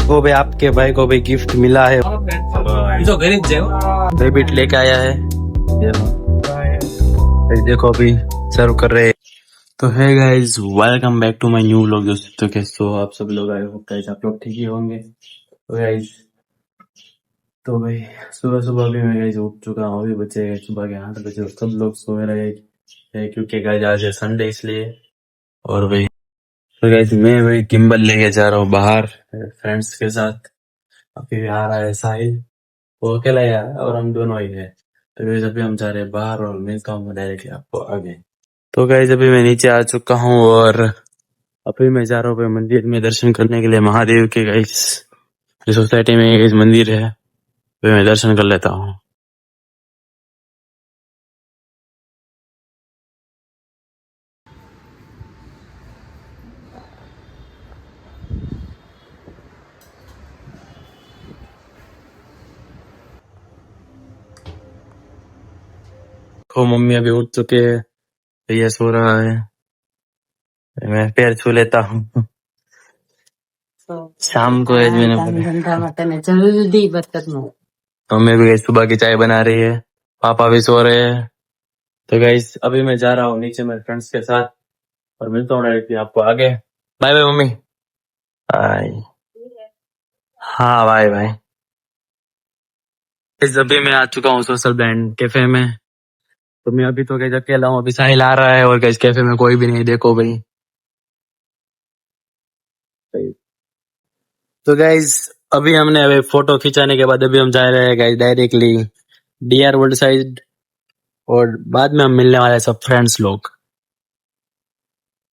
वो भाई आपके भाई को भी गिफ्ट मिला है, तो गरीब जाओ डेबिट लेके आया है। देखो अभी सर्व कर रहे हैं। तो है guys, welcome back to my new vlog दोस्तों। तो कैसे हो आप सब लोग? आई होप गाइज आप लोग ठीक ही होंगे। तो गाइज तो भाई सुबह सुबह भी मैं गाइज उठ चुका हूँ। अभी बचे सुबह के 8 बजे और सब लोग सो रहे हैं क्योंकि गाइज आज है संडे इसलिए। और भाई तो गाइज मैं भाई गिम्बल लेके जा रहा हूँ बाहर फ्रेंड्स के साथ। अभी आ रहा है साहिल, वो अकेला ही आया और हम दोनों ही है। तो गाइज अभी हम जा रहे हैं बाहर और मिलता हूँ डायरेक्टली आपको आगे। तो गाइज अभी मैं नीचे आ चुका हूँ और अभी मैं जा रहा हूँ मंदिर में दर्शन करने के लिए महादेव के। गाइज सोसाइटी में एक मंदिर है, तो मैं दर्शन कर लेता हूँ। तो मम्मी अभी उठ चुके हैं, भैया सो रहा है, मैं पैर छू लेता हूँ। शाम को आज मैंने जल्दी बरकत में मम्मी भी सुबह की चाय बना रही है, पापा भी सो रहे हैं। तो गाइस अभी मैं जा रहा हूँ नीचे मेरे फ्रेंड्स के साथ और मिलता हूँ डायरेक्टली आपको आगे। Bye bye mummy. बाय। हाँ बाय बाय। अभी मैं आ चुका हूँ सोशल बैंड कैफे में। तो मैं अभी तो गाइस अकेला हूँ, अभी साहिल आ रहा है और गाइस कैफे में कोई भी नहीं, देखो भाई। तो गाइस अभी हमने अभी फोटो खिंचाने के बाद अभी हम जा रहे हैं guys directly DR world side और बाद में हम मिलने वाले हैं सब फ्रेंड्स लोग।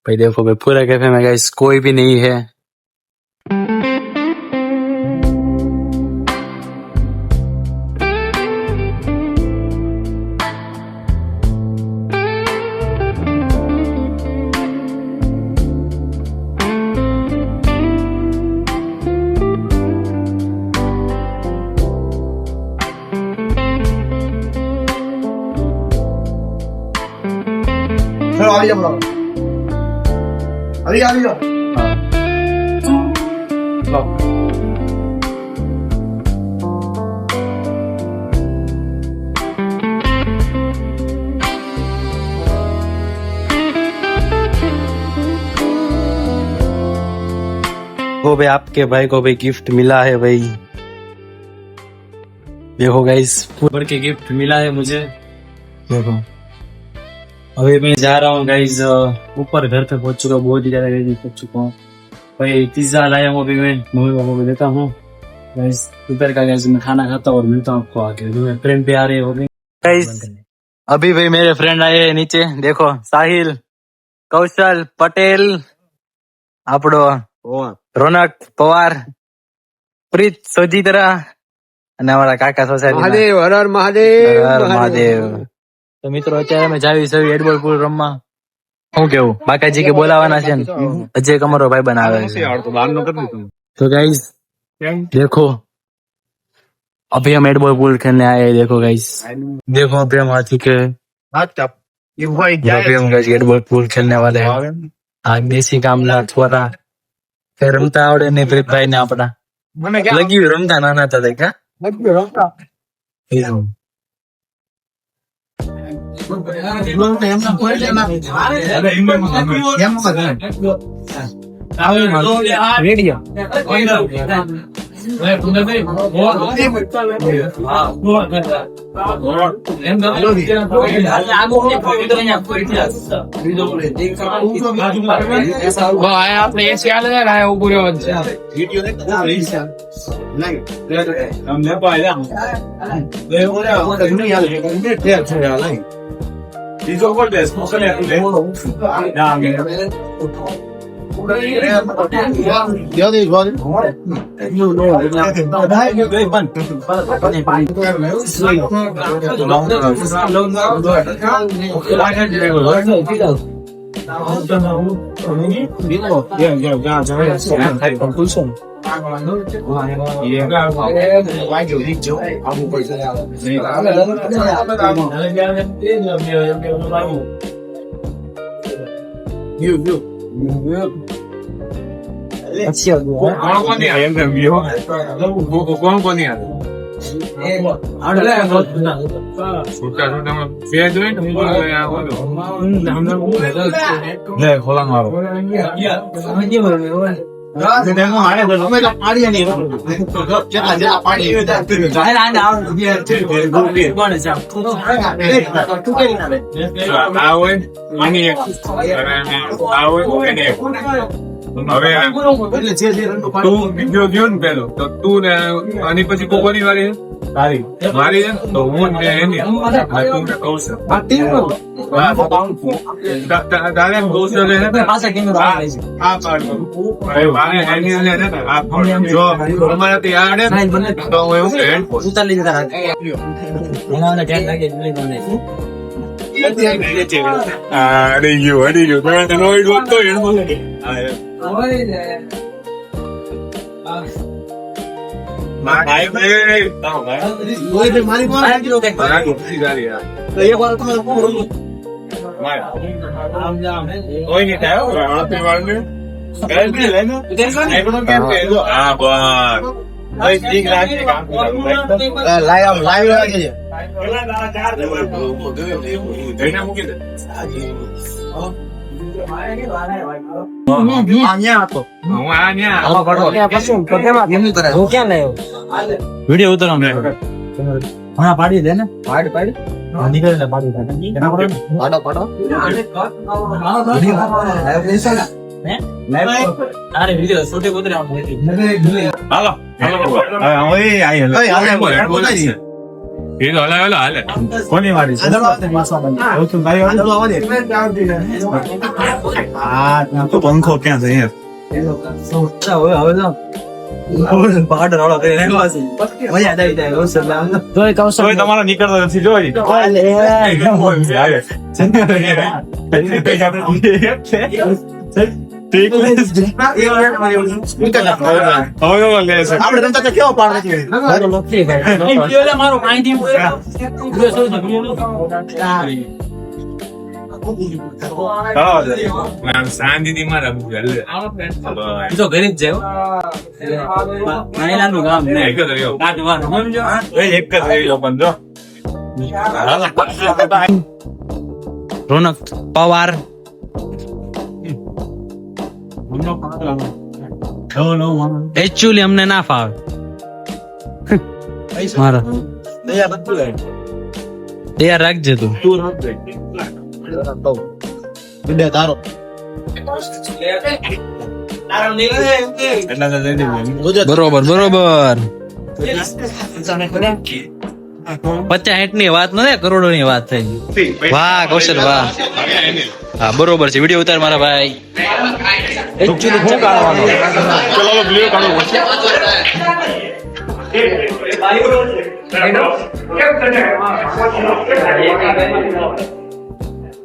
भाई देखो भाई पूरा कैफे में गाइस कोई भी नहीं है। चलो आ जाओ, अभी आ जाओ। वो भाई आपके भाई को भी गिफ्ट मिला है भाई, देखो गाइस ऊपर के गिफ्ट मिला है मुझे। देखो अभी मैं जा रहा हूँ गाइस ऊपर घर पे पहुंच चुका, बहुत ही ज्यादा गाइस पहुंच चुका हूँ। भाई पिज्जा लाया हूँ अभी मैं, मम्मी पापा को देता हूँ गाइस दोपहर का। गाइस मैं खाना खाता हूँ और मिलता हूँ आपको आगे। मेरे फ्रेंड भी आ रहे हैं गाइस। अभी भाई मेरे फ्रेंड आए हैं नीचे, देखो साहिल, कौशल पटेल, आपड़ो रोनक पवार, प्रीत सोजीतरा અને અમારા કાકા સોસાયટી महादेव, हर हर महादेव, મહાદેવ। તો મિત્રો અત્યારે અમે જાવી છે એડબોલ પુલ રમવા। શું કેવું બાકાજી કે બોલાવાના છે ને, હજી એક અમારો ભાઈ બનાવે છે। तो गाइस देखो अभी हम एडबॉल पुल खेलने आए हैं। देखो गाइस, देखो अभी हम आ चुके हैं, अभी हम गाइस एडबॉल पुल खेलने वाले हैं। आ देसी कामला छोरा फिर रमता आवड़े ने प्रीत भाई ने अपना लगी हुई रमता नाना था देखा। આપણે એસી આલે ને ઉભો રહ્યો કોણ કોની આવે છૂટા છૂટા બે જોઈને આ હોય આની એક આ હોય એને એક. હવે તું બીજો ગયો ને પેલો તો તું ને આની પછી કોકોની વારી મારી છે ને તો હું ને એની તું ને કૌશલ તારે કૌશલ છે ને આ પાડો મારે એની છે ને આ ફોન જો અમારાથી આ આડે ને તો હું એવું અડી ગયું તમે નોઈડ હોતો વિડીયો ઉતારો હા પાડી દે ને પાડી નીકળે ને પાડી પાડો અરે વિડીયો શૂટિંગ ઉતરે હાલો હાલે કોની વાડી છે પંખો ક્યાં છે તમારો નીકળતો નથી જોઈ શાંતિ મારા તો ઘરે જ જાય રોનક પવાર એકચ્યુઅલી અમને ના ફાવે મારા તૈયાર રાખજે તું તારો બરોબર 50-60 ની વાત નથી, કરોડો ની વાત થઈ. વાહ કૌશલ વાહ. હા બરોબર છે. વિડીયો ઉતાર મારા ભાઈ.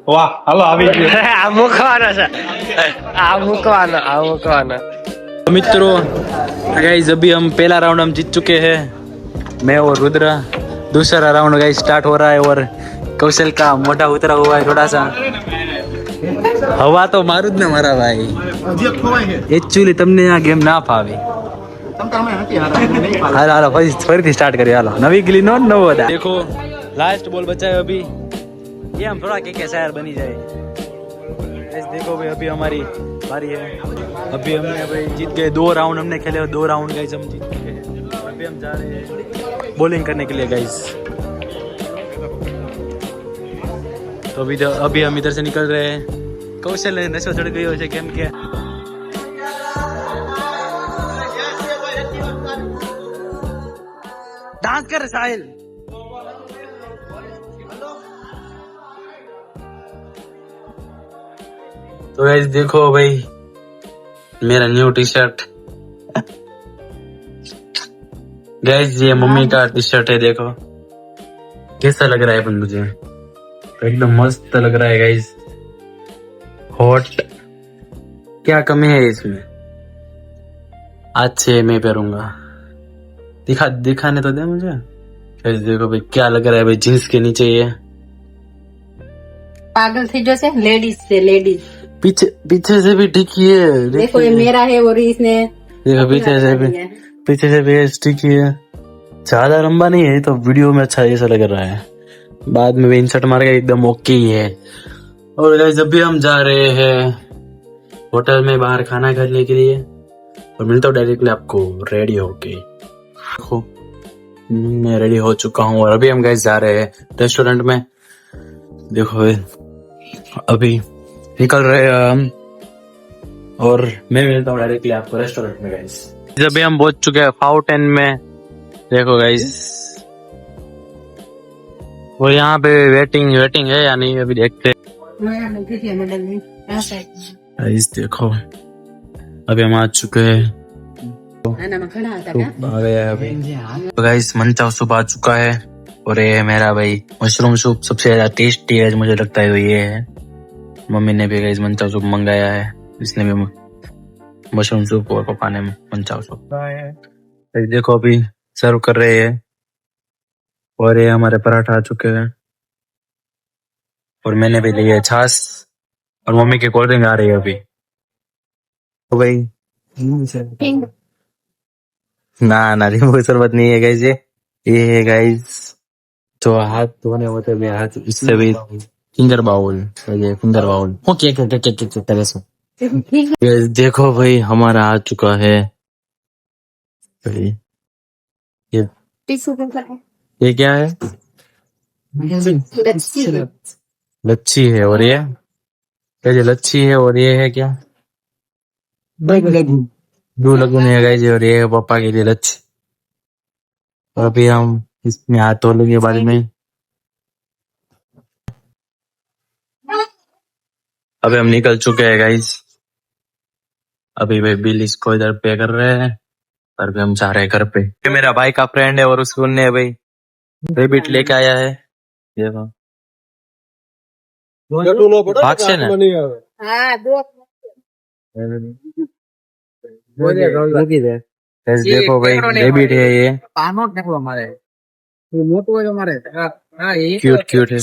વાહ હાલો આવી ગયું. મૂકવાનો मित्रों गाइस अभी हम पहला राउंड हम जीत चुके हैं, मैं और रुद्र. दूसरा राउंड गाइस स्टार्ट हो रहा है और कौशल का मोटा उतरा हुआ है थोड़ा सा. हवा तो मारू જ ને મારા ભાઈ. એકચ્યુઅલી તમને આ ગેમ ના ફાવે. હાલો હાલો ફરીથી સ્ટાર્ટ કરીએ. હાલો નવી ગલી નો નવો દા. देखो लास्ट बॉल बचा है अभी. ये हम थोड़ा के शायर बनी जाए. देखो भाई अभी हमारी बारी है. अभी हमने भाई जीत गए 2 राउंड हमने खेले, 2 राउंड गाइस हम जीत चुके हैं. अभी हम जा रहे हैं बॉलिंग करने के लिए गाइस. तो अभी हम इधर से निकल रहे हैं. कौशल नशो चढ़ गई है केम के डांस कर साहिल. तो गाइस देखो भाई मेरा न्यू टी शर्ट. गाइस ये मम्मी का टी शर्ट है. देखो कैसा लग रहा है अपन मुझे. एकदम मस्त लग रहा है गाइस. हॉट. क्या कमी है इसमें. आज से मैं पहनूंगा. दिखाने तो दे मुझे. गाइस देखो भाई क्या लग रहा है भाई. जींस के नीचे ये पागल थी जैसे लेडीज से लेडीज पीछे पीछे से भी टिकी है, देखो ये मेरा है और इसने देखो पीछे से भी स्टिकी है। ज्यादा लंबा नहीं है तो वीडियो में अच्छा ऐसा लग रहा है, बाद में भी इंसर्ट मार के एकदम ओके ही है। और गाइस जब भी हम जा रहे हैं होटल में बाहर खाना खाने के लिए, और मिलता हूँ डायरेक्टली आपको रेडी होके। देखो मैं रेडी हो चुका हूँ और अभी हम गाइस जा रहे हैं रेस्टोरेंट में। देखो अभी निकल रहे हैं हम और मैं मिलता हूँ डायरेक्टली आपको रेस्टोरेंट में गाइस। जब भी हम पहुंच चुके हैं फाउंटेन में। देखो गाइस वो यहाँ पे वेटिंग है या नहीं अभी देखते गाइस। देखो अभी हम आ चुके हैं, आ गया है अभी। तो गाइस मंचाओ सूप आ चुका है और ये है मेरा भाई मशरूम सूप, सबसे ज्यादा टेस्टी है मुझे लगता है वो ये है। मम्मी ने भी गाइस मंचाओ सूप मंगाया है, इसने भी मशरूम सूप और पापा ने मंचाओ सूप। देखो अभी सर्व कर रहे हैं और ये हमारे पराठा आ चुके हैं और मैंने भी लिया है छाछ और मम्मी की कोल्ड ड्रिंक आ रही है अभी। तो भाई ना नींबू शरबत नहीं है गाइस, ये है गाइस जो हाथ धोने होते हैं हाथ, इससे भी फिंगर बाउल, ये फिंगर बाउल। ओके देखो भाई हमारा आ चुका है भाई। ये क्या है? लच्छी है और ये लच्छी है और ये है क्या? ब्लू लगून है गाइस और ये है पापा के लिए लच्छी। और अभी हम इसमें हाथ धो लेंगे बाद में। अभी हम निकल चुके हैं गाइस, अभी भाई बिल इसको इधर पे कर रहे हैं और अभी हम जा रहे हैं घर पे। ये मेरा भाई का फ्रेंड है और उसको ने भाई रेबिट लेके आया है। देखो भाग से ना देखो भाई रेबिट है ये, क्यूट है।